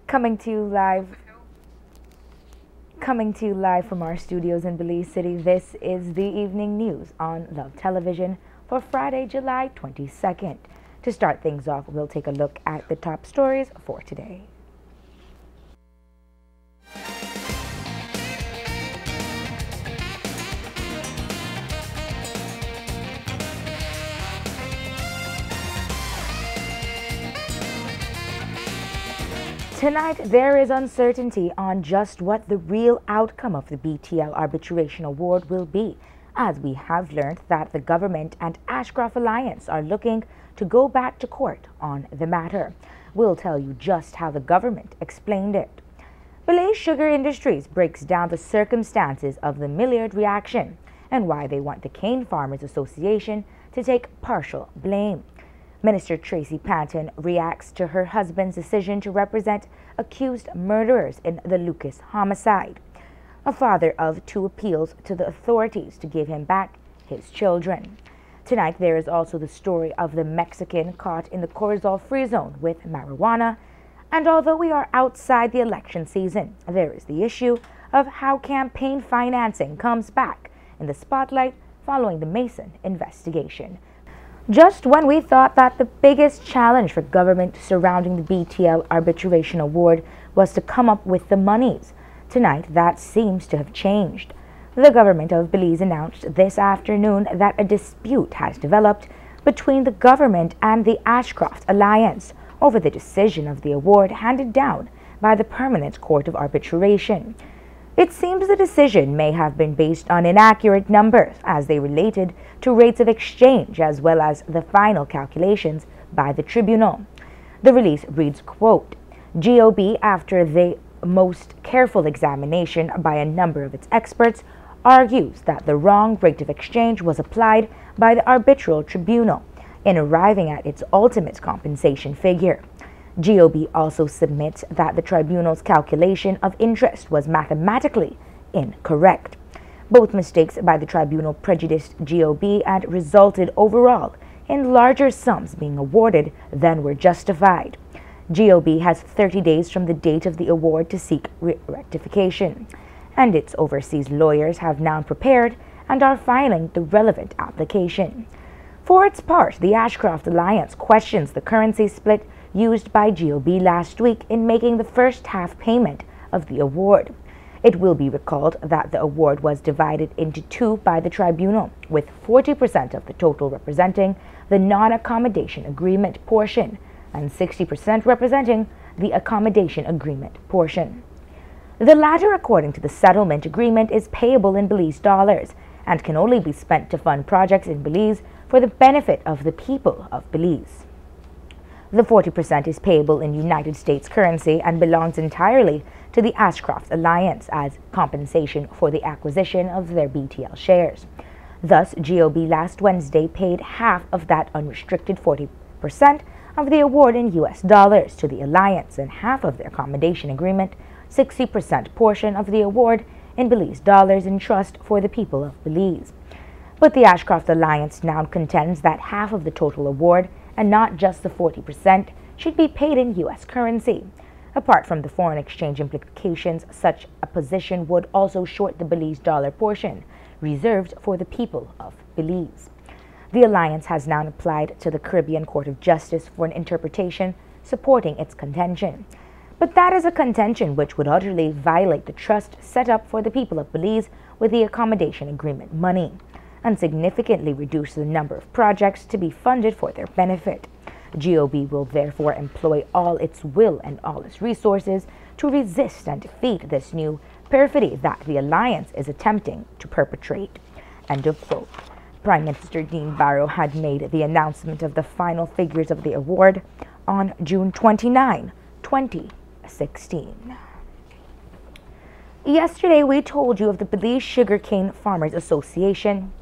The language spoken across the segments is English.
Coming to you live from our studios in Belize City, this is the evening news on Love Television for Friday, July 22nd. To start things off, we'll take a look at the top stories for today. Tonight, there is uncertainty on just what the real outcome of the BTL Arbitration Award will be, as we have learned that the government and Ashcroft Alliance are looking to go back to court on the matter. We'll tell you just how the government explained it. Belize Sugar Industries breaks down the circumstances of the Milliard reaction and why they want the Cane Farmers Association to take partial blame. Minister Tracy Panton reacts to her husband's decision to represent accused murderers in the Lucas homicide. A father of two appeals to the authorities to give him back his children. Tonight, there is also the story of the Mexican caught in the Corozal Free Zone with marijuana. And although we are outside the election season, there is the issue of how campaign financing comes back in the spotlight following the Mason investigation. Just when we thought that the biggest challenge for government surrounding the BTL Arbitration Award was to come up with the monies, tonight that seems to have changed. The government of Belize announced this afternoon that a dispute has developed between the government and the Ashcroft Alliance over the decision of the award handed down by the Permanent Court of Arbitration. It seems the decision may have been based on inaccurate numbers as they related to rates of exchange as well as the final calculations by the tribunal. The release reads, quote, GOB, after the most careful examination by a number of its experts, argues that the wrong rate of exchange was applied by the arbitral tribunal in arriving at its ultimate compensation figure. GOB also submits that the tribunal's calculation of interest was mathematically incorrect. Both mistakes by the tribunal prejudiced GOB and resulted overall in larger sums being awarded than were justified. GOB has 30 days from the date of the award to seek rectification, and its overseas lawyers have now prepared and are filing the relevant application. For its part, the Ashcroft Alliance questions the currency split used by GOB last week in making the first half payment of the award. It will be recalled that the award was divided into two by the tribunal, with 40% of the total representing the non-accommodation agreement portion and 60% representing the accommodation agreement portion. The latter, according to the settlement agreement, is payable in Belize dollars and can only be spent to fund projects in Belize for the benefit of the people of Belize. The 40% is payable in United States currency and belongs entirely to the Ashcroft Alliance as compensation for the acquisition of their BTL shares. Thus, GOB last Wednesday paid half of that unrestricted 40% of the award in US dollars to the Alliance and half of the accommodation agreement, 60% portion of the award in Belize dollars in trust for the people of Belize. But the Ashcroft Alliance now contends that half of the total award, and not just the 40%, should be paid in U.S. currency. Apart from the foreign exchange implications, such a position would also short the Belize dollar portion, reserved for the people of Belize. The alliance has now applied to the Caribbean Court of Justice for an interpretation supporting its contention. But that is a contention which would utterly violate the trust set up for the people of Belize with the accommodation agreement money, and significantly reduce the number of projects to be funded for their benefit. GOB will therefore employ all its will and all its resources to resist and defeat this new perfidy that the alliance is attempting to perpetrate. End of quote. Prime Minister Dean Barrow had made the announcement of the final figures of the award on June 29, 2016. Yesterday, we told you of the Belize Sugarcane Farmers Association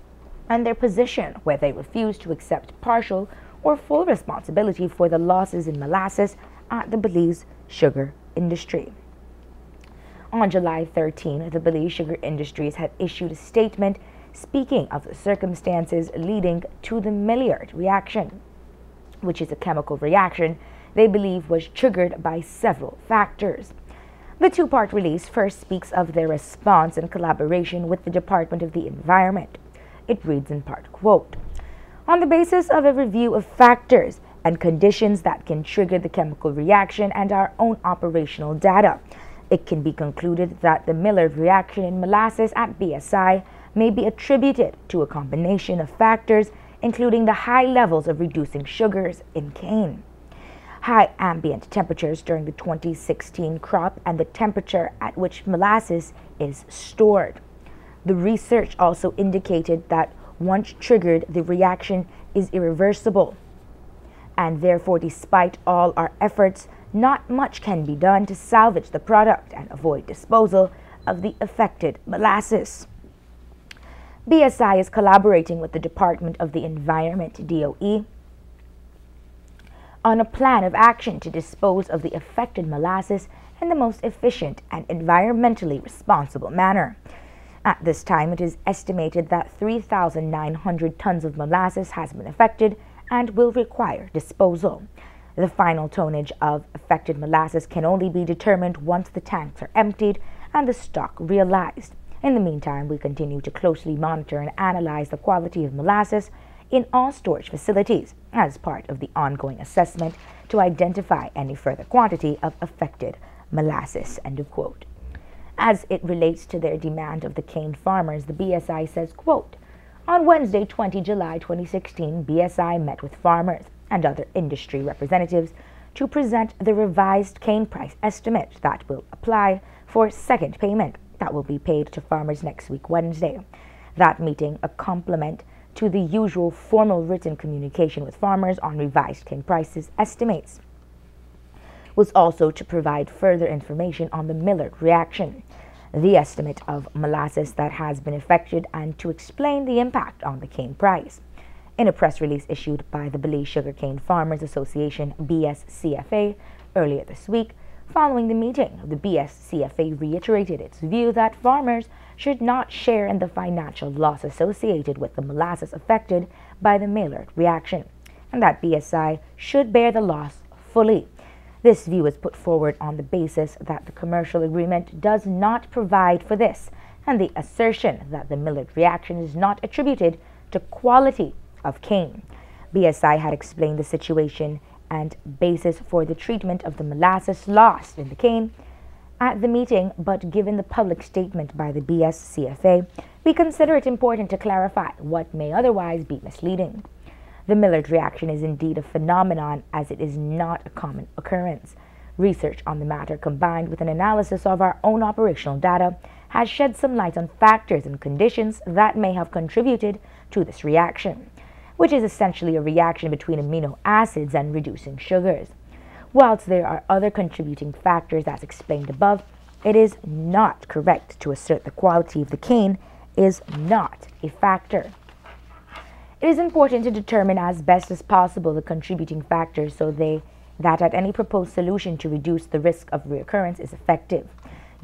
and their position where they refuse to accept partial or full responsibility for the losses in molasses at the Belize sugar industry. On July 13, the Belize Sugar Industries had issued a statement speaking of the circumstances leading to the Milliard reaction, which is a chemical reaction they believe was triggered by several factors. The two-part release first speaks of their response and collaboration with the Department of the Environment. It reads in part, quote, "On the basis of a review of factors and conditions that can trigger the chemical reaction and our own operational data, it can be concluded that the Maillard reaction in molasses at BSI may be attributed to a combination of factors, including the high levels of reducing sugars in cane, high ambient temperatures during the 2016 crop, and the temperature at which molasses is stored. The research also indicated that once triggered, the reaction is irreversible, and therefore, despite all our efforts, not much can be done to salvage the product and avoid disposal of the affected molasses." BSI is collaborating with the Department of the Environment, DOE, on a plan of action to dispose of the affected molasses in the most efficient and environmentally responsible manner. At this time, it is estimated that 3,900 tons of molasses has been affected and will require disposal. The final tonnage of affected molasses can only be determined once the tanks are emptied and the stock realized. In the meantime, we continue to closely monitor and analyze the quality of molasses in all storage facilities as part of the ongoing assessment to identify any further quantity of affected molasses. End of quote. As it relates to their demand of the cane farmers, the BSI says, quote, "On Wednesday, 20 July 2016, BSI met with farmers and other industry representatives to present the revised cane price estimate that will apply for second payment that will be paid to farmers next week, Wednesday. That meeting, a complement to the usual formal written communication with farmers on revised cane prices estimates, was also to provide further information on the Maillard reaction, the estimate of molasses that has been affected, and to explain the impact on the cane price." In a press release issued by the Belize Sugarcane Farmers Association, BSCFA, earlier this week, following the meeting, the BSCFA reiterated its view that farmers should not share in the financial loss associated with the molasses affected by the Maillard reaction, and that BSI should bear the loss fully. This view is put forward on the basis that the commercial agreement does not provide for this, and the assertion that the Maillard reaction is not attributed to quality of cane. BSI had explained the situation and basis for the treatment of the molasses lost in the cane at the meeting, but given the public statement by the BSCFA, we consider it important to clarify what may otherwise be misleading. The Maillard reaction is indeed a phenomenon, as it is not a common occurrence. Research on the matter, combined with an analysis of our own operational data, has shed some light on factors and conditions that may have contributed to this reaction, which is essentially a reaction between amino acids and reducing sugars. Whilst there are other contributing factors as explained above, it is not correct to assert the quality of the cane is not a factor. It is important to determine as best as possible the contributing factors so that at any proposed solution to reduce the risk of reoccurrence is effective.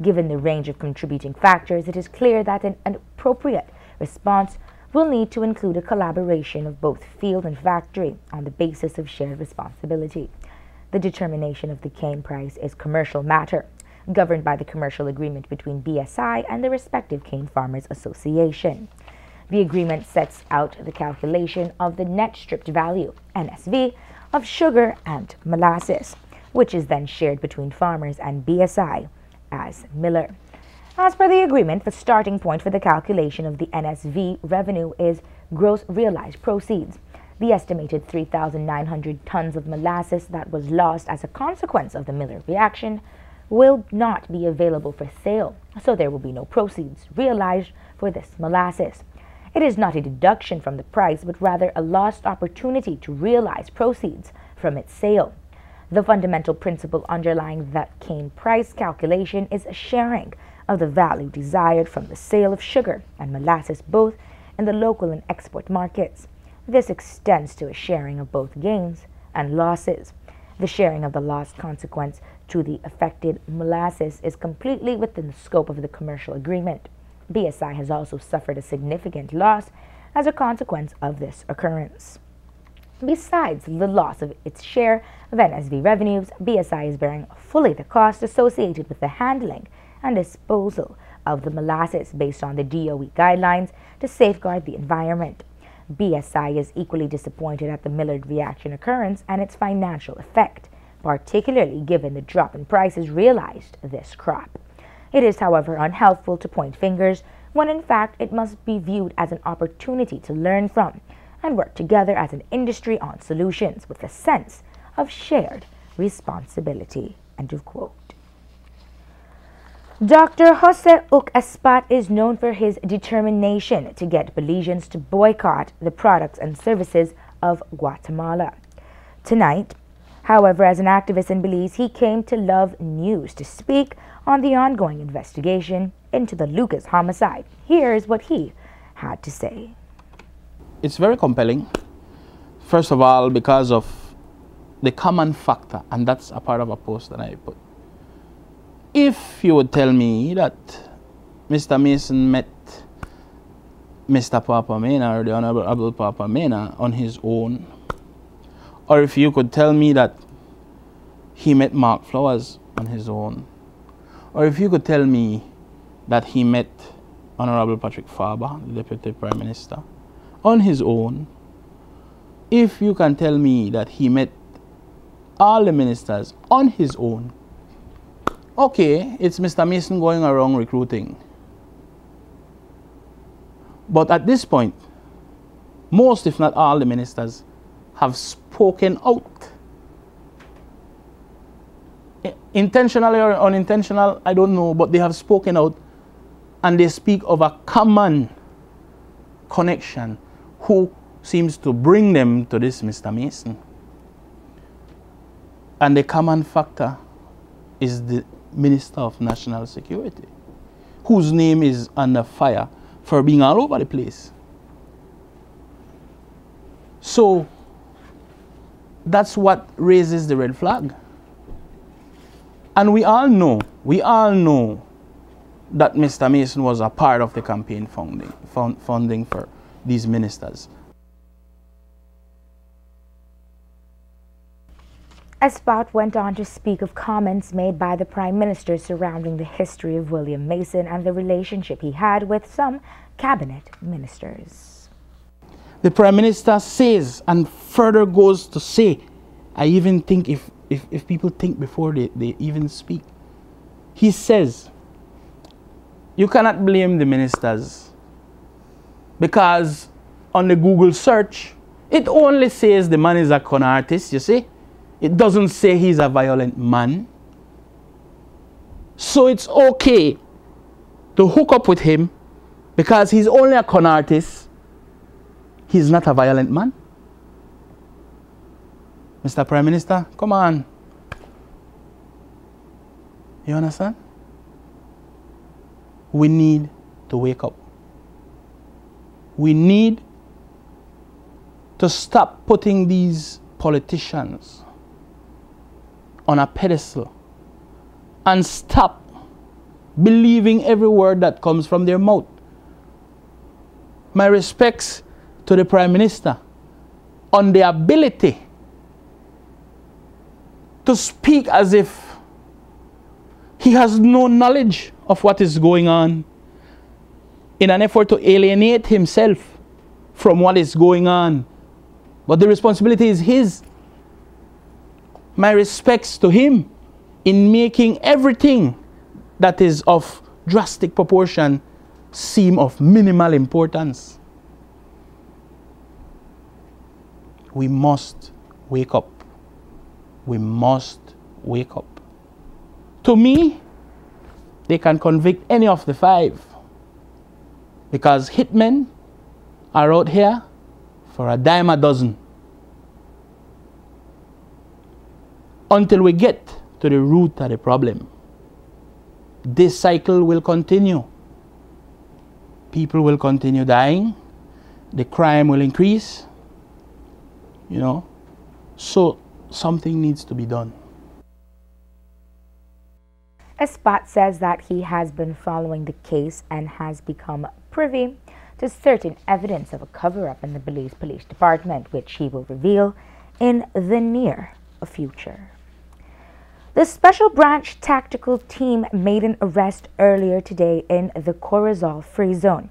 Given the range of contributing factors, it is clear that an appropriate response will need to include a collaboration of both field and factory on the basis of shared responsibility. The determination of the cane price is commercial matter, governed by the commercial agreement between BSI and the respective Cane Farmers Association. The agreement sets out the calculation of the net stripped value, NSV, of sugar and molasses, which is then shared between farmers and BSI as miller. As per the agreement, the starting point for the calculation of the NSV revenue is gross realized proceeds. The estimated 3,900 tons of molasses that was lost as a consequence of the Maillard reaction will not be available for sale, so there will be no proceeds realized for this molasses. It is not a deduction from the price, but rather a lost opportunity to realize proceeds from its sale. The fundamental principle underlying that cane price calculation is a sharing of the value desired from the sale of sugar and molasses both in the local and export markets. This extends to a sharing of both gains and losses. The sharing of the loss consequence to the affected molasses is completely within the scope of the commercial agreement. BSI has also suffered a significant loss as a consequence of this occurrence. Besides the loss of its share of NSV revenues, BSI is bearing fully the cost associated with the handling and disposal of the molasses based on the DOE guidelines to safeguard the environment. BSI is equally disappointed at the Millard reaction occurrence and its financial effect, particularly given the drop in prices realized this crop. It is, however, unhelpful to point fingers when in fact it must be viewed as an opportunity to learn from and work together as an industry on solutions with a sense of shared responsibility. End of quote. Dr. Jose Uc Espat is known for his determination to get Belizeans to boycott the products and services of Guatemala. Tonight, however, as an activist in Belize, he came to Love News to speak on the ongoing investigation into the Lucas homicide. Here's what he had to say. It's very compelling, first of all, because of the common factor, and that's a part of a post that I put. If you would tell me that Mr. Mason met Mr. Papa Mena or the Honorable Abdul Papa Mena on his own, or if you could tell me that he met Mark Flowers on his own, or if you could tell me that he met Honorable Patrick Farber, the Deputy Prime Minister, on his own, if you can tell me that he met all the ministers on his own, okay, it's Mr. Mason going around recruiting. But at this point, most, if not all, the ministers have spoken out. Intentionally or unintentional, I don't know, but they have spoken out, and they speak of a common connection who seems to bring them to this Mr. Mason. And the common factor is the Minister of National Security, whose name is under fire for being all over the place. So that's what raises the red flag. And we all know that Mr. Mason was a part of the campaign funding for these ministers. Espat went on to speak of comments made by the Prime Minister surrounding the history of William Mason and the relationship he had with some cabinet ministers. The Prime Minister says, and further goes to say, I even think if people think before they even speak, he says, you cannot blame the ministers because on the Google search, it only says the man is a con artist, you see? It doesn't say he's a violent man. So it's okay to hook up with him because he's only a con artist. He's not a violent man. Mr. Prime Minister, come on. You understand? We need to wake up. We need to stop putting these politicians on a pedestal and stop believing every word that comes from their mouth. My respects to the Prime Minister on the ability to speak as if he has no knowledge of what is going on in an effort to alienate himself from what is going on. But the responsibility is his. My respects to him in making everything that is of drastic proportion seem of minimal importance. We must wake up. We must wake up. To me, they can convict any of the 5 because hitmen are out here for a dime a dozen. Until we get to the root of the problem, this cycle will continue. People will continue dying. The crime will increase. You know, so something needs to be done. Espat says that he has been following the case and has become privy to certain evidence of a cover-up in the Belize Police Department, which he will reveal in the near future. The Special Branch Tactical Team made an arrest earlier today in the Corozal Free Zone.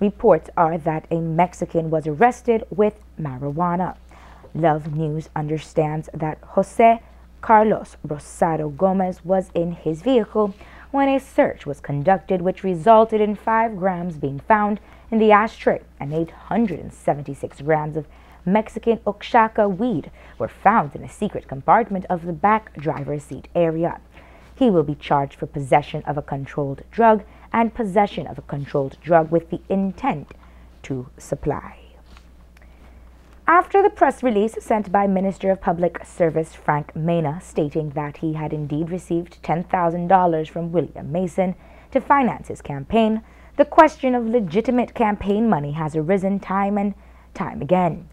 Reports are that a Mexican was arrested with marijuana. Love News understands that Jose Carlos Rosado Gomez was in his vehicle when a search was conducted, which resulted in 5 grams being found in the ashtray and 876 grams of Mexican Oaxaca weed were found in a secret compartment of the back driver's seat area. He will be charged for possession of a controlled drug and possession of a controlled drug with the intent to supply. After the press release sent by Minister of Public Service Frank Mena stating that he had indeed received $10,000 from William Mason to finance his campaign, the question of legitimate campaign money has arisen time and time again.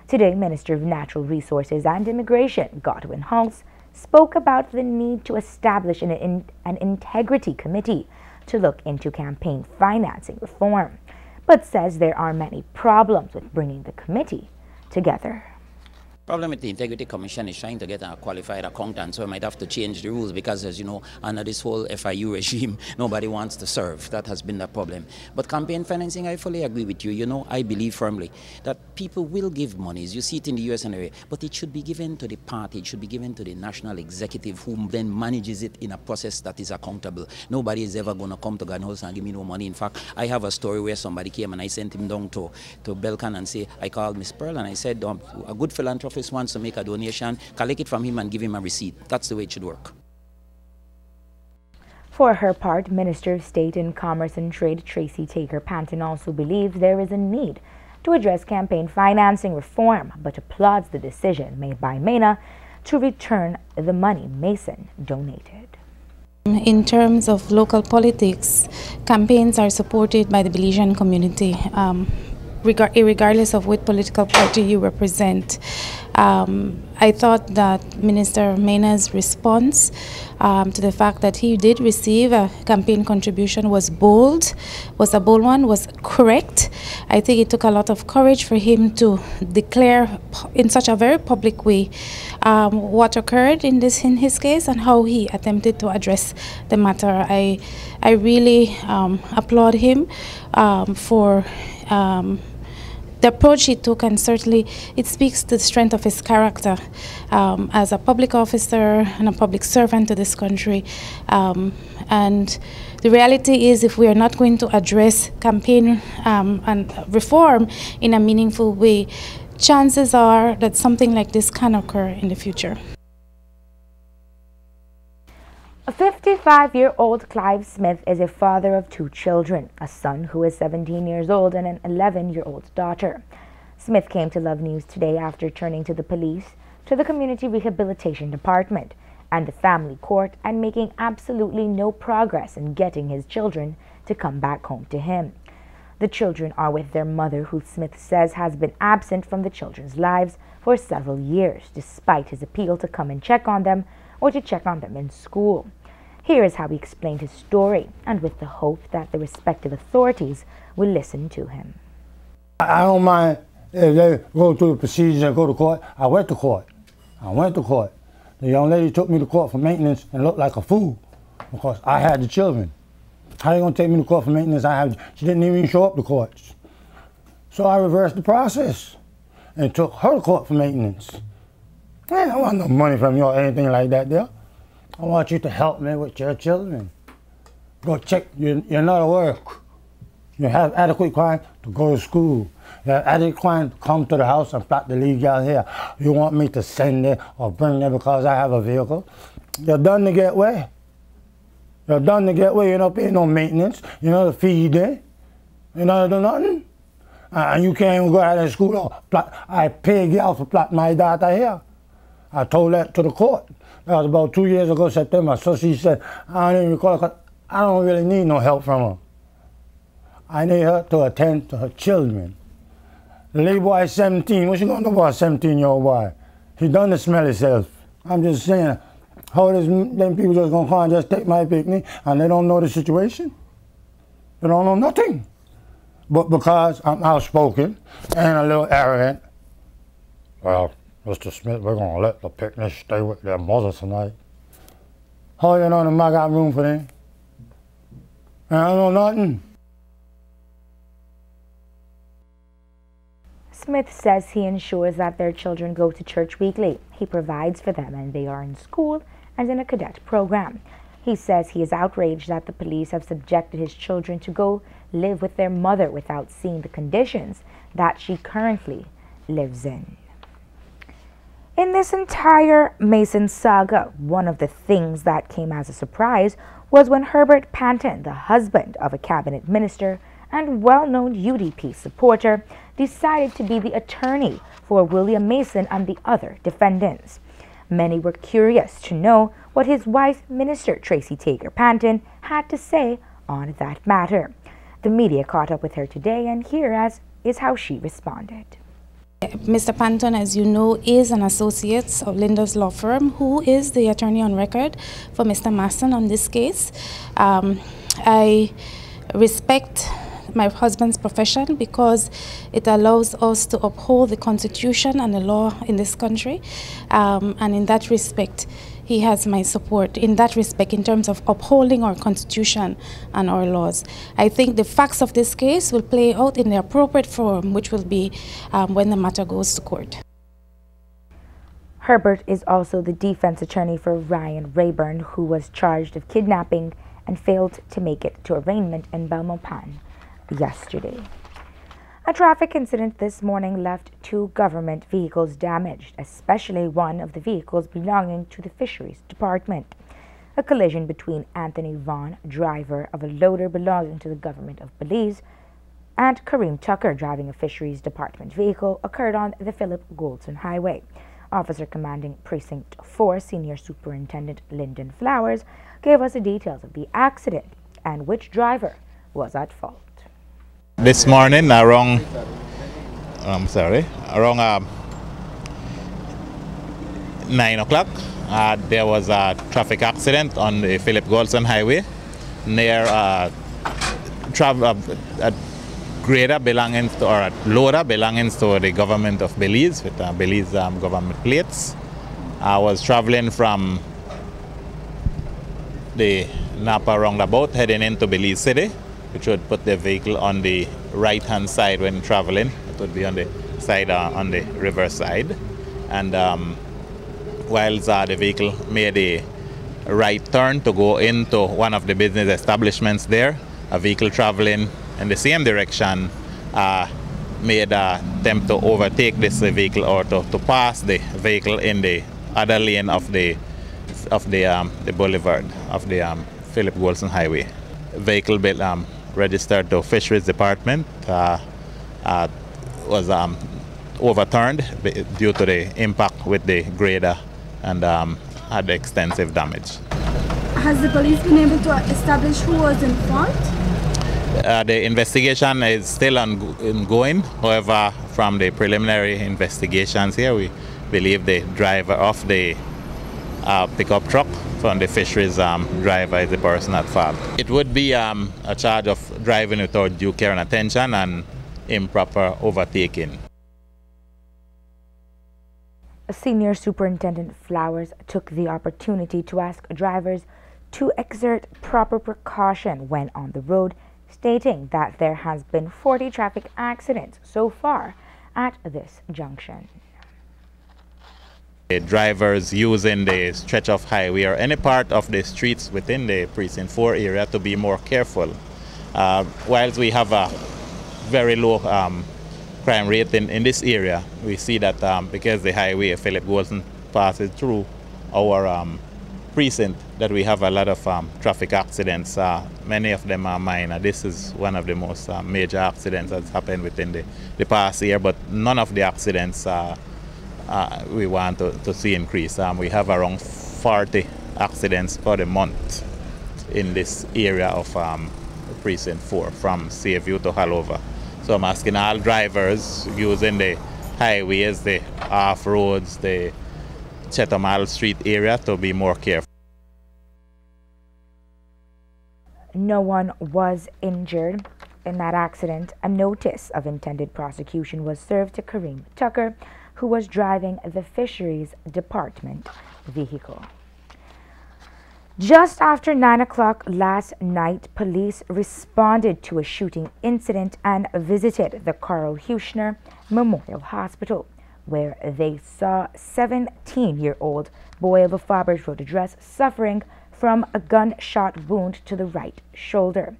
Today, Minister of Natural Resources and Immigration, Godwin Hulse, spoke about the need to establish an integrity committee to look into campaign financing reform, but says there are many problems with bringing the committee together. Problem with the Integrity Commission is trying to get a qualified accountant, so we might have to change the rules because, as you know, under this whole FIU regime, nobody wants to serve. That has been the problem. But campaign financing, I fully agree with you. You know, I believe firmly that people will give monies. You see it in the US and area, but it should be given to the party. It should be given to the national executive, who then manages it in a process that is accountable. Nobody is ever going to come to Garden House and give me no money. In fact, I have a story where somebody came and I sent him down to Belcan and say, I called Miss Pearl and I said, a good philanthropist wants to make a donation, collect it from him and give him a receipt. That's the way it should work. For her part, Minister of State in Commerce and Trade Tracy Taker Panton also believes there is a need to address campaign financing reform, but applauds the decision made by Mena to return the money Mason donated. In terms of local politics, campaigns are supported by the Belizean community, regardless of what political party you represent. I thought that Minister Mena's response to the fact that he did receive a campaign contribution was a bold one, was correct. I think it took a lot of courage for him to declare in such a very public way what occurred in his case and how he attempted to address the matter. I really applaud him for the approach he took, and certainly it speaks to the strength of his character as a public officer and a public servant to this country. And the reality is, if we are not going to address campaign and reform in a meaningful way, chances are that something like this can occur in the future. A 55-year-old Clive Smith is a father of 2 children, a son who is 17 years old and an 11-year-old daughter. Smith came to Love News today after turning to the police, to the Community Rehabilitation Department, and the family court, and making absolutely no progress in getting his children to come back home to him. The children are with their mother, who Smith says has been absent from the children's lives for several years, despite his appeal to come and check on them or to check on them in school. Here is how he explained his story, and with the hope that the respective authorities will listen to him. I don't mind if they go through the procedures and go to court. I went to court. The young lady took me to court for maintenance and looked like a fool because I had the children. How are you going to take me to court for maintenance? She didn't even show up to court. So I reversed the process and took her to court for maintenance. I don't want no money from you or anything like that there. I want you to help me with your children. Go check, you're not at work. You have adequate time to go to school. You have adequate time to come to the house and plot the legal here. You want me to send it or bring it because I have a vehicle? You're done to get where? You're done to get where. You're not paying no maintenance. You're not to feed it. You're not to do nothing. And you can't even go out of school or plot. I pay you out to plot my daughter here. I told that to the court. That was about 2 years ago, September. So she said, I don't even recall it. I don't really need no help from her. I need her to attend to her children. The little boy is 17. What you gonna do about a 17-year-old boy? He done to smell himself. I'm just saying, how is them people just gonna come and just take my picnic and they don't know the situation? They don't know nothing. but because I'm outspoken and a little arrogant, well, Mr. Smith, we're going to let the picnic stay with their mother tonight. How you know them I got room for them? And I don't know nothing. Smith says he ensures that their children go to church weekly. He provides for them and they are in school and in a cadet program. He says he is outraged that the police have subjected his children to go live with their mother without seeing the conditions that she currently lives in. In this entire Mason saga, one of the things that came as a surprise was when Herbert Panton, the husband of a cabinet minister and well-known UDP supporter, decided to be the attorney for William Mason and the other defendants. Many were curious to know what his wife, Minister Tracy Tager Panton, had to say on that matter. The media caught up with her today, and here is how she responded. Mr. Panton, as you know, is an associate of Linda's law firm, who is the attorney on record for Mr. Mason on this case. I respect my husband's profession because it allows us to uphold the Constitution and the law in this country, and in that respect he has my support in that respect in terms of upholding our Constitution and our laws. I think the facts of this case will play out in the appropriate forum, which will be when the matter goes to court. Herbert is also the defense attorney for Ryan Rayburn, who was charged of kidnapping and failed to make it to arraignment in Belmopan yesterday. A traffic incident this morning left 2 government vehicles damaged, especially one of the vehicles belonging to the Fisheries Department. A collision between Anthony Vaughn, driver of a loader belonging to the government of Belize, and Kareem Tucker, driving a Fisheries Department vehicle, occurred on the Philip Goldson Highway. Officer Commanding Precinct 4 Senior Superintendent Lyndon Flowers gave us the details of the accident and which driver was at fault. This morning around 9 o'clock, there was a traffic accident on the Philip Goldson Highway near a grader belonging to, or a loader belonging to the government of Belize with Belize government plates. I was traveling from the Napa roundabout heading into Belize City, which would put the vehicle on the right-hand side when traveling. It would be on the side, on the reverse side. And whilst the vehicle made a right turn to go into one of the business establishments there, a vehicle traveling in the same direction made an attempt to overtake this vehicle or to pass the vehicle in the other lane of the boulevard of the Philip Goldson Highway. Vehicle registered to Fisheries Department was overturned due to the impact with the grader and had extensive damage. Has the police been able to establish who was in fault? The investigation is still ongoing. However, from the preliminary investigations here, we believe the driver of the pickup truck from the fisheries driver is the person at fault. It would be a charge of driving without due care and attention and improper overtaking. Senior Superintendent Flowers took the opportunity to ask drivers to exert proper precaution when on the road, stating that there has been 40 traffic accidents so far at this junction. Drivers using the stretch of highway or any part of the streets within the Precinct 4 area to be more careful. Whilst we have a very low crime rate in this area, we see that because the highway Philip Goldson passes through our precinct, that we have a lot of traffic accidents. Many of them are minor. This is one of the most major accidents that's happened within the past year, but none of the accidents we want to see increase. We have around 40 accidents for the month in this area of Precinct 4 from Seaview to Halover. So I'm asking all drivers using the highways, the off-roads, the Chatham Street area to be more careful. No one was injured in that accident, a notice of intended prosecution was served to Kareem Tucker, who was driving the Fisheries Department vehicle. Just after 9 o'clock last night, police responded to a shooting incident and visited the Carl Huchner Memorial Hospital, where they saw 17-year-old boy of a Faubourg Road address suffering from a gunshot wound to the right shoulder.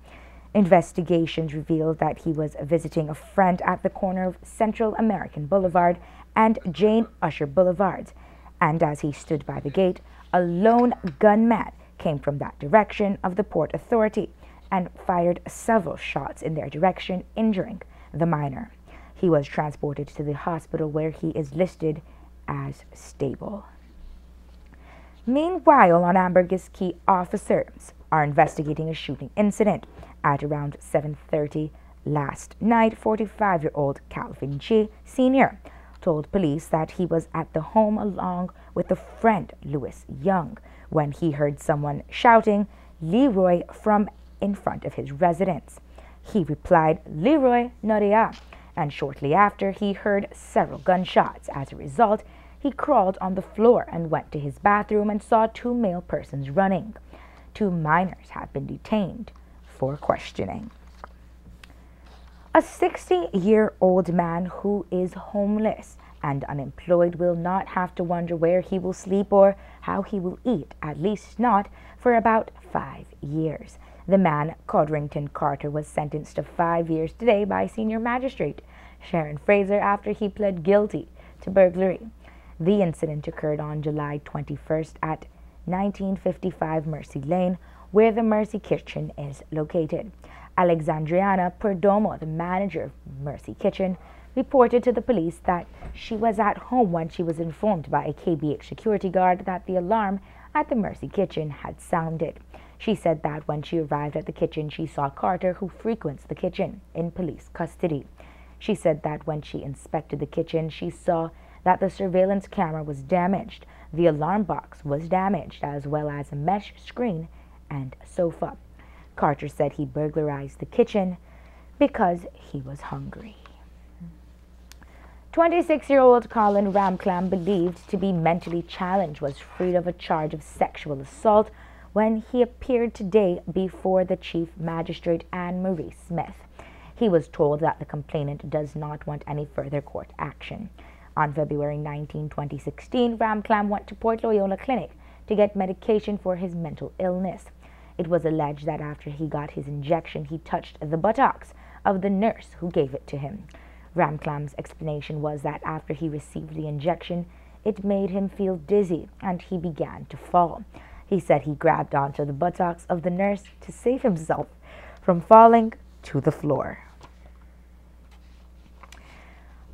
Investigations revealed that he was visiting a friend at the corner of Central American Boulevard and Jane Usher Boulevards, and as he stood by the gate, a lone gunman came from that direction of the Port Authority and fired several shots in their direction, injuring the minor. He was transported to the hospital where he is listed as stable. Meanwhile, on Ambergris Key, officers are investigating a shooting incident. At around 7:30 last night, 45-year-old Calvin G. Sr. told police that he was at the home along with a friend, Louis Young, when he heard someone shouting, "Leroy," from in front of his residence. He replied, "Leroy, Noria," and shortly after he heard several gunshots. As a result, he crawled on the floor and went to his bathroom and saw two male persons running. Two minors have been detained for questioning. A 60-year-old man who is homeless and unemployed will not have to wonder where he will sleep or how he will eat, at least not for about 5 years. The man, Codrington Carter, was sentenced to 5 years today by Senior Magistrate Sharon Fraser after he pled guilty to burglary. The incident occurred on July 21st at 1955 Mercy Lane, where the Mercy Kitchen is located. Alexandriana Perdomo, the manager of Mercy Kitchen, reported to the police that she was at home when she was informed by a KBH security guard that the alarm at the Mercy Kitchen had sounded. She said that when she arrived at the kitchen, she saw Carter, who frequents the kitchen, in police custody. She said that when she inspected the kitchen, she saw that the surveillance camera was damaged, the alarm box was damaged, as well as a mesh screen and sofa. Carter said he burglarized the kitchen because he was hungry. 26-year-old Colin Ramclam, believed to be mentally challenged, was freed of a charge of sexual assault when he appeared today before the Chief Magistrate Anne-Marie Smith. He was told that the complainant does not want any further court action. On February 19, 2016, Ramclam went to Port Loyola Clinic to get medication for his mental illness. It was alleged that after he got his injection, he touched the buttocks of the nurse who gave it to him. Ramclam's explanation was that after he received the injection, it made him feel dizzy and he began to fall. He said he grabbed onto the buttocks of the nurse to save himself from falling to the floor.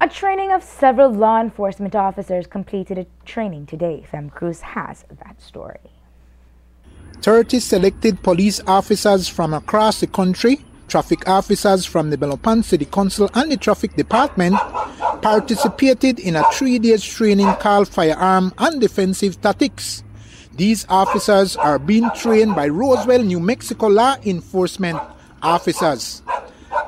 A training of several law enforcement officers completed a training today. Fem Cruz has that story. 30 selected police officers from across the country, traffic officers from the Belmopan City Council and the Traffic Department participated in a 3-day training called Firearm and Defensive Tactics. These officers are being trained by Roswell, New Mexico law enforcement officers.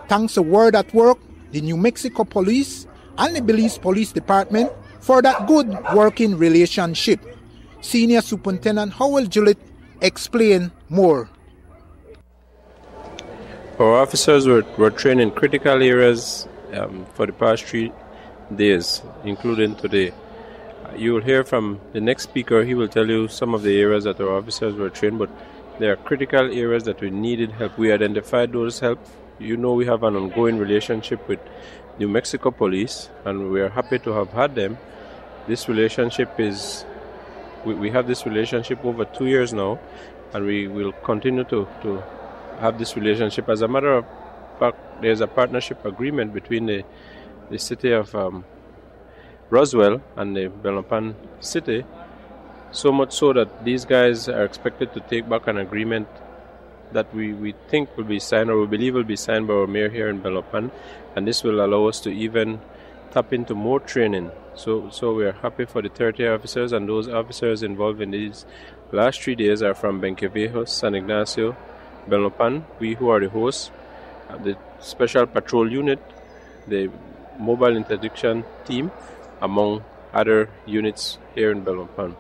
Thanks to Word at Work, the New Mexico Police and the Belize Police Department for that good working relationship. Senior Superintendent Howell Gillett explained more. Our officers were trained in critical areas for the past 3 days, including today. You will hear from the next speaker. He will tell you some of the areas that our officers were trained, but there are critical areas that we needed help. We identified those help. You know, we have an ongoing relationship with New Mexico Police, and we are happy to have had them. This relationship is, we have this relationship over 2 years now, and we will continue to have this relationship. As a matter of fact, there's a partnership agreement between the city of Roswell and the Belmopan City, so much so that these guys are expected to take back an agreement that we think will be signed, or we believe will be signed by our mayor here in Belmopan, and this will allow us to even tap into more training. So we are happy for the 30 officers, and those officers involved in these last 3 days are from Benquevejos, San Ignacio, Belmopan, we who are the hosts. The Special Patrol Unit, the Mobile Interdiction Team, among other units here in Belmopan.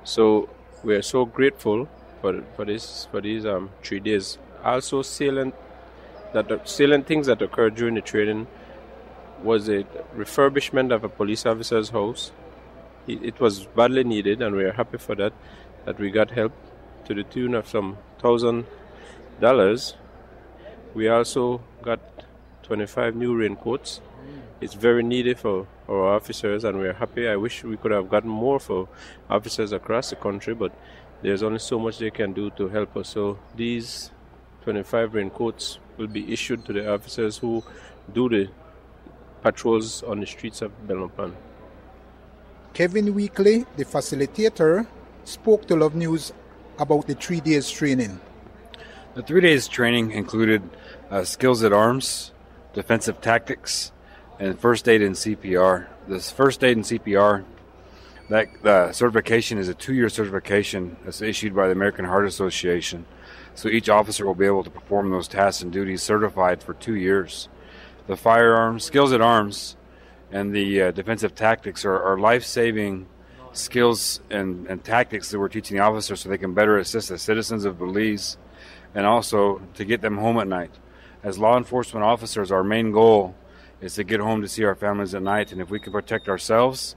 So we are so grateful for these 3 days. Also salient things that occurred during the training was a refurbishment of a police officer's house. It was badly needed, and we are happy for that we got help to the tune of some $1,000. We also got 25 new raincoats. It's very needed for our officers, and we're happy. I wish we could have gotten more for officers across the country, but there's only so much they can do to help us. So these 25 raincoats will be issued to the officers who do the patrols on the streets of Belmopan. Kevin Weekly, the facilitator, spoke to Love News about the 3 days training. The 3 days training included skills at arms, defensive tactics, and first aid and CPR. This first aid and CPR, the certification is a 2-year certification that's issued by the American Heart Association. So each officer will be able to perform those tasks and duties certified for 2 years. The firearms, skills at arms, and the defensive tactics are life-saving skills and tactics that we're teaching the officers so they can better assist the citizens of Belize and also to get them home at night. As law enforcement officers, our main goal is to get home to see our families at night, and if we can protect ourselves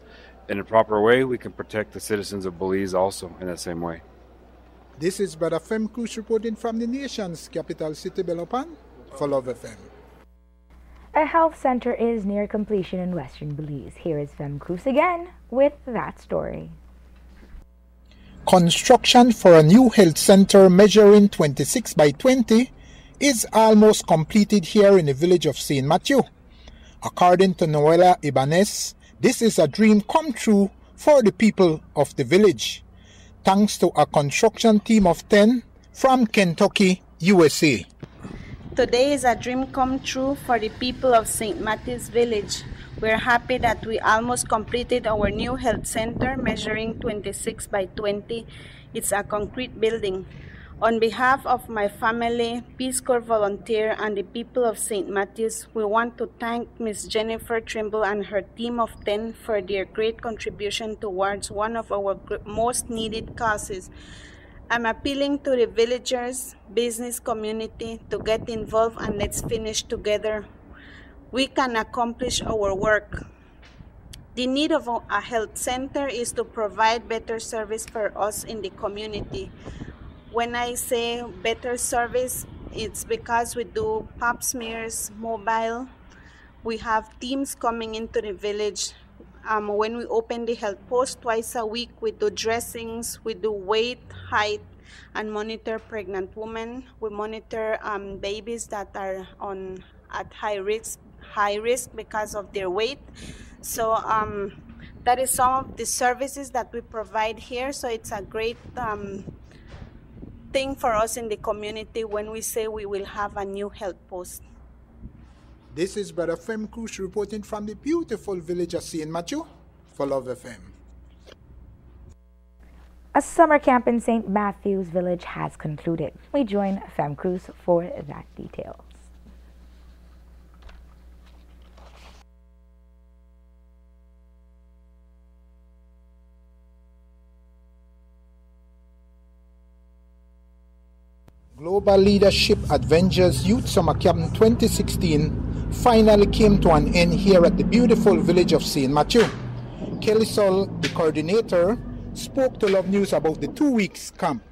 in a proper way, we can protect the citizens of Belize also in that same way. This is Brother Fem Cruz reporting from the nation's capital city, Belmopan, for Love FM. A health center is near completion in Western Belize. Here is Fem Cruz again with that story. Construction for a new health center measuring 26 by 20 is almost completed here in the village of St. Matthew. According to Noela Ibanez, this is a dream come true for the people of the village, thanks to a construction team of 10 from Kentucky, USA. Today is a dream come true for the people of St. Matthew's Village. We're happy that we almost completed our new health center measuring 26 by 20. It's a concrete building. On behalf of my family, Peace Corps volunteer, and the people of St. Matthew's, we want to thank Ms. Jennifer Trimble and her team of 10 for their great contribution towards one of our most needed causes. I'm appealing to the villagers, business community to get involved, and let's finish together. We can accomplish our work. The need of a health center is to provide better service for us in the community. When I say better service, it's because we do pap smears, mobile. We have teams coming into the village. When we open the health post twice a week, we do dressings, we do weight, height, and monitor pregnant women. We monitor babies that are at high risk because of their weight. So that is some of the services that we provide here. So it's a great thing for us in the community when we say we will have a new health post. This is Brother Fem Cruz reporting from the beautiful village of St. Matthew for Love FM. A summer camp in St. Matthew's Village has concluded. We join Fem Cruz for that details. Global Leadership Adventures Youth Summer Camp 2016 finally came to an end here at the beautiful village of St. Matthew. Kelly Sol, the coordinator, spoke to Love News about the 2 weeks camp.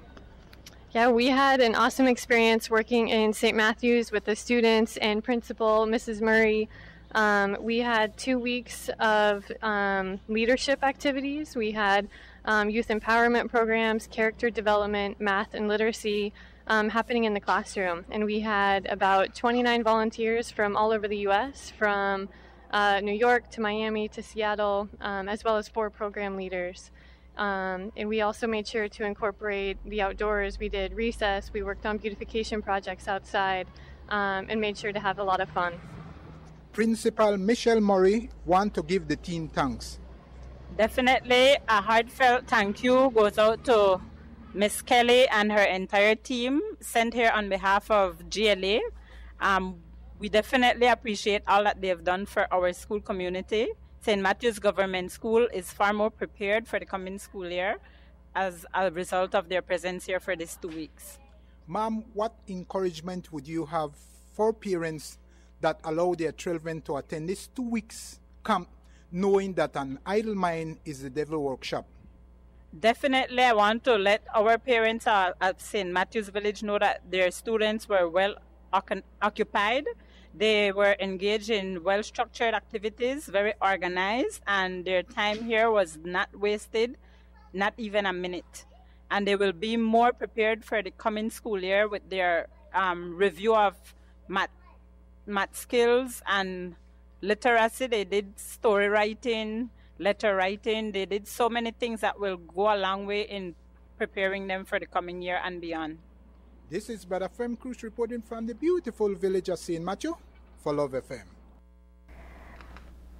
Yeah, we had an awesome experience working in St. Matthew's with the students and principal, Mrs. Murray. We had 2 weeks of leadership activities. We had youth empowerment programs, character development, math and literacy happening in the classroom. And we had about 29 volunteers from all over the U.S., from New York to Miami to Seattle, as well as 4 program leaders. And we also made sure to incorporate the outdoors. We did recess, we worked on beautification projects outside, and made sure to have a lot of fun. Principal Michelle Murray wants to give the team thanks. Definitely a heartfelt thank you goes out to Miss Kelly and her entire team sent here on behalf of GLA. We definitely appreciate all that they have done for our school community. St. Matthew's Government School is far more prepared for the coming school year as a result of their presence here for these 2 weeks. Ma'am, what encouragement would you have for parents that allow their children to attend this 2 weeks camp, knowing that an idle mind is the devil workshop? Definitely, I want to let our parents at St. Matthew's Village know that their students were well occupied. They were engaged in well-structured activities, very organized, and their time here was not wasted, not even a minute. And they will be more prepared for the coming school year with their review of math skills and literacy. They did story writing, letter writing. They did so many things that will go a long way in preparing them for the coming year and beyond. This is Brother Fem Cruz reporting from the beautiful village of St. Matthew for Love FM.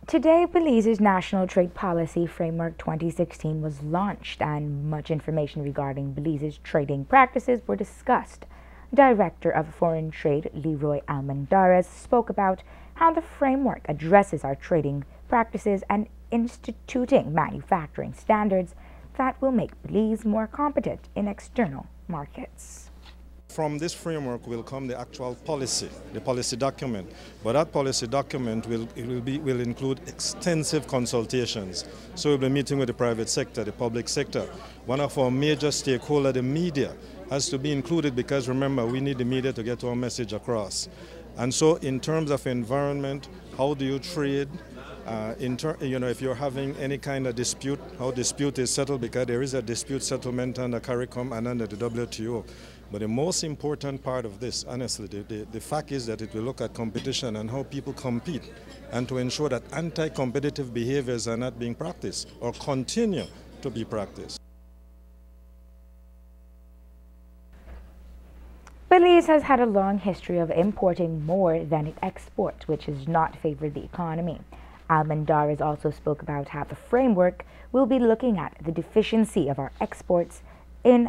Today, Belize's National Trade Policy Framework 2016 was launched, and much information regarding Belize's trading practices were discussed. Director of Foreign Trade Leroy Almendarez spoke about how the framework addresses our trading practices and instituting manufacturing standards that will make Belize more competent in external markets. From this framework will come the actual policy, the policy document. But that policy document will include extensive consultations. So we'll be meeting with the private sector, the public sector. One of our major stakeholders, the media, has to be included because remember, we need the media to get our message across. And so in terms of environment, how do you trade? If you're having any kind of dispute, how dispute is settled, because there is a dispute settlement under CARICOM and under the WTO. But the most important part of this, honestly, the fact is that it will look at competition and how people compete, and to ensure that anti-competitive behaviors are not being practiced or continue to be practiced. Belize has had a long history of importing more than it exports, which has not favored the economy. Almendarez also spoke about how the framework will be looking at the deficiency of our exports in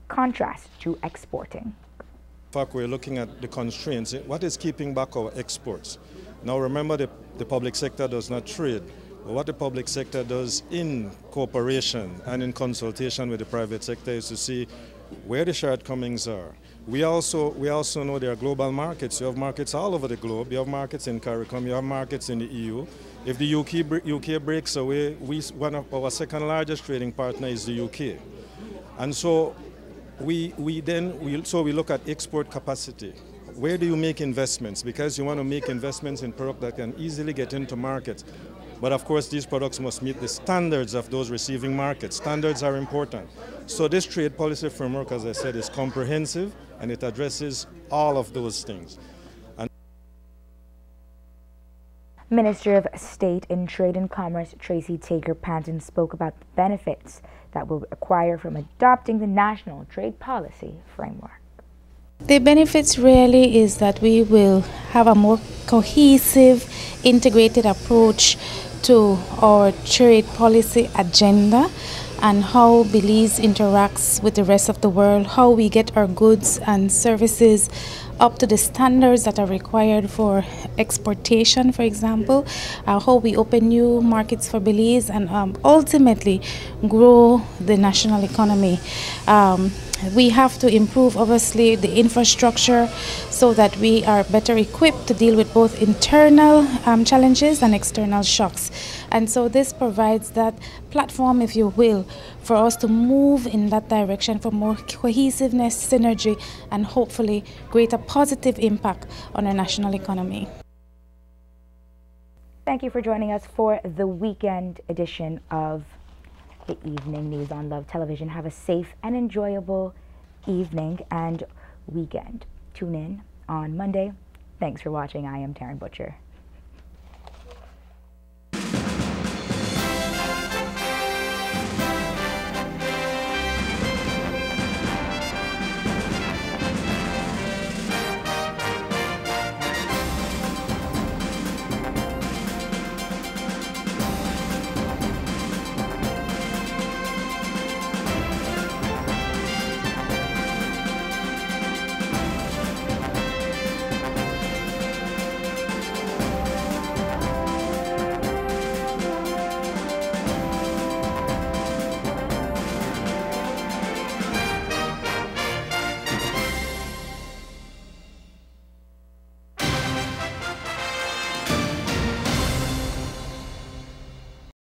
contrast to exporting. In fact, we're looking at the constraints. What is keeping back our exports? Now remember, the public sector does not trade. But what the public sector does in cooperation and in consultation with the private sector is to see where the shortcomings are. We also know there are global markets. You have markets all over the globe. You have markets in CARICOM. You have markets in the EU. If the UK breaks away, one of our second largest trading partner is the UK. And so we look at export capacity. Where do you make investments? Because you want to make investments in products that can easily get into markets. But of course, these products must meet the standards of those receiving markets. Standards are important. So this trade policy framework, as I said, is comprehensive and it addresses all of those things. Minister of State in Trade and Commerce Tracy Tager-Panton spoke about the benefits that will acquire from adopting the National Trade Policy Framework. The benefits really is that we will have a more cohesive, integrated approach to our trade policy agenda and how Belize interacts with the rest of the world, how we get our goods and services up to the standards that are required for exportation, for example, how we open new markets for Belize and ultimately grow the national economy. We have to improve, obviously, the infrastructure so that we are better equipped to deal with both internal challenges and external shocks. And so this provides that platform, if you will, for us to move in that direction for more cohesiveness, synergy, and hopefully greater positive impact on our national economy. Thank you for joining us for the weekend edition of the Evening News on Love Television. Have a safe and enjoyable evening and weekend. Tune in on Monday. Thanks for watching. I am Taryn Butcher.